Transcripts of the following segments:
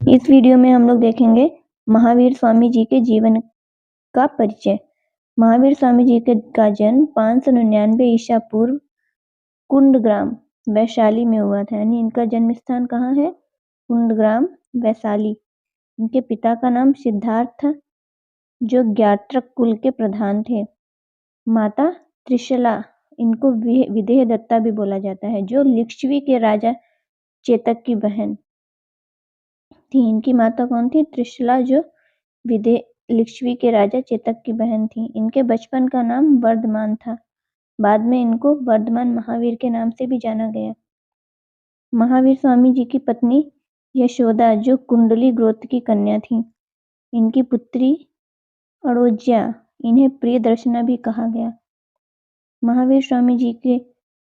इस वीडियो में हम लोग देखेंगे महावीर स्वामी जी के जीवन का परिचय। महावीर स्वामी जी का जन्म 599 ईसा पूर्व कुंडग्राम वैशाली में हुआ था। यानी इनका जन्म स्थान कहाँ है? कुंडग्राम वैशाली। इनके पिता का नाम सिद्धार्थ था, जो ज्ञात्रक कुल के प्रधान थे। माता त्रिशला, इनको विदेह दत्ता भी बोला जाता है, जो लिच्छवी के राजा चेतक की बहन थी। इनकी माता कौन थी? त्रिशला, जो लिच्छवी के राजा चेतक की बहन थी। इनके बचपन का नाम वर्धमान था। बाद में इनको वर्धमान महावीर के नाम से भी जाना गया। महावीर स्वामी जी की पत्नी यशोदा, जो कुंडली गोत्र की कन्या थी। इनकी पुत्री अड़ोज्या, इन्हें प्रियदर्शना भी कहा गया। महावीर स्वामी जी के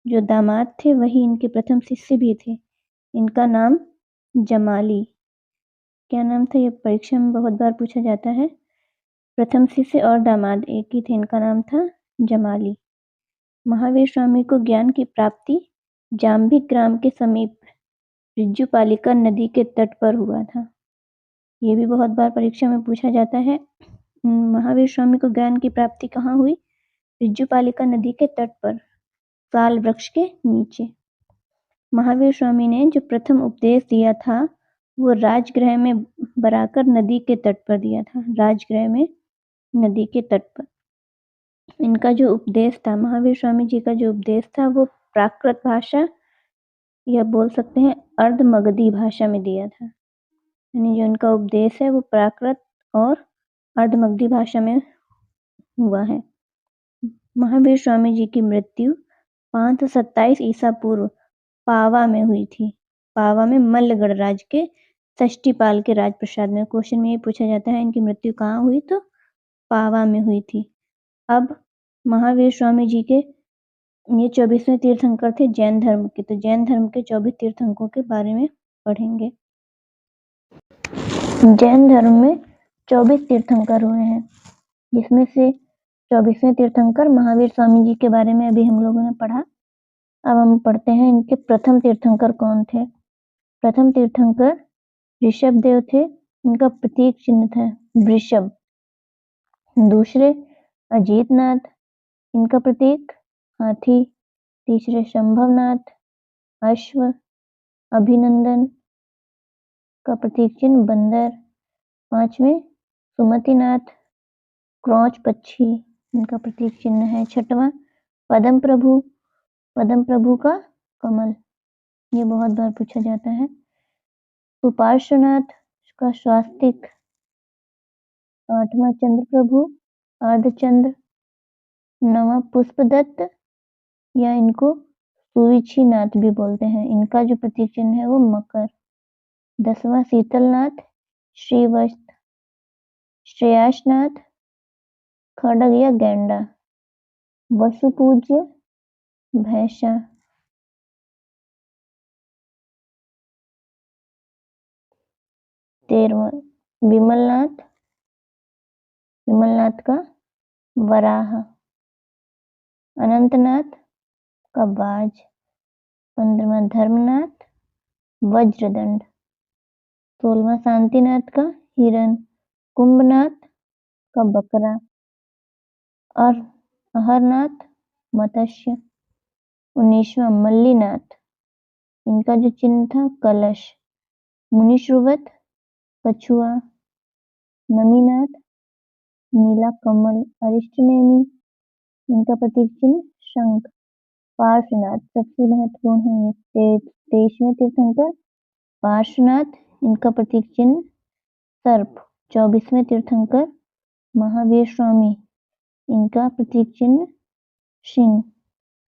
जो दामाद थे वही इनके प्रथम शिष्य भी थे। इनका नाम जमाली। क्या नाम था? यह परीक्षा में बहुत बार पूछा जाता है। प्रथम शिष्य और दामाद एक ही थे। इनका नाम था जमाली। महावीर स्वामी को ज्ञान की प्राप्ति जाम्बिक ग्राम के समीप ऋजुपालिका नदी के तट पर हुआ था। ये भी बहुत बार परीक्षा में पूछा जाता है। महावीर स्वामी को ज्ञान की प्राप्ति कहाँ हुई? ऋजुपालिका नदी के तट पर, साल वृक्ष के नीचे। महावीर स्वामी ने जो प्रथम उपदेश दिया था वो राजगृह में बराकर नदी के तट पर दिया था। राजगृह में नदी के तट पर इनका जो उपदेश था, महावीर स्वामी जी का जो उपदेश था, वो प्राकृत भाषा या बोल सकते हैं अर्धमगधी भाषा में दिया था। यानी जो इनका उपदेश है वो प्राकृत और अर्धमगधी भाषा में हुआ है। महावीर स्वामी जी की मृत्यु 527 ईसा पूर्व पावा में हुई थी। पावा में मल्लगढ़ राज्य के षष्ठीपाल के राजप्रसाद में। क्वेश्चन में ये पूछा जाता है इनकी मृत्यु कहाँ हुई? तो पावा में हुई थी। अब महावीर स्वामी जी के ये 24वें तीर्थंकर थे जैन धर्म के। तो जैन धर्म के 24 तीर्थंकरों के बारे में पढ़ेंगे। जैन धर्म में 24 तीर्थंकर हुए हैं, जिसमें से 24वें तीर्थंकर महावीर स्वामी जी के बारे में अभी हम लोगों ने पढ़ा। अब हम पढ़ते हैं इनके प्रथम तीर्थंकर कौन थे। प्रथम तीर्थंकर ऋषभ देव थे। इनका प्रतीक चिन्ह था वृषभ। दूसरे अजीतनाथ, इनका प्रतीक हाथी। तीसरे शंभवनाथ, अश्व। अभिनंदन का प्रतीक चिन्ह बंदर। पांचवें सुमतिनाथ, क्रौच पक्षी, इनका प्रतीक चिन्ह है। छठवां पद्म प्रभु, पद्म प्रभु का कमल, ये बहुत बार पूछा जाता है। सुपार्श्वनाथ का स्वास्तिक। आठवां चंद्र प्रभु, अर्धचंद्र। नवा पुष्पदत्त, या इनको सुविछीनाथ भी बोलते हैं, इनका जो प्रतीक चिन्ह है वो मकर। 10वां शीतलनाथ, श्रीवत्स। श्रेयासनाथ, खड़ग या गेंडा। वसुपूज्य, भैंसा। 13वां विमलनाथ, विमलनाथ का वराह। अनंतनाथ का बाज। 15वां धर्मनाथ, वज्रदंड। 16वां शांतिनाथ का हिरण। कुंभनाथ का बकरा और अहरनाथ मत्स्य। 19वां मल्लीनाथ, इनका जो चिन्ह था कलश। मुनिश्रुवत कछुआ। नमीनाथ नीला कमल। अरिष्टनेमी, इनका प्रतीक चिन्ह शंख। पार्श्वनाथ सबसे महत्वपूर्ण है ये 23वें तीर्थंकर पार्श्वनाथ, इनका प्रतीक चिन्ह सर्प। 24वें तीर्थंकर महावीर स्वामी, इनका प्रतीक चिन्ह सिंह।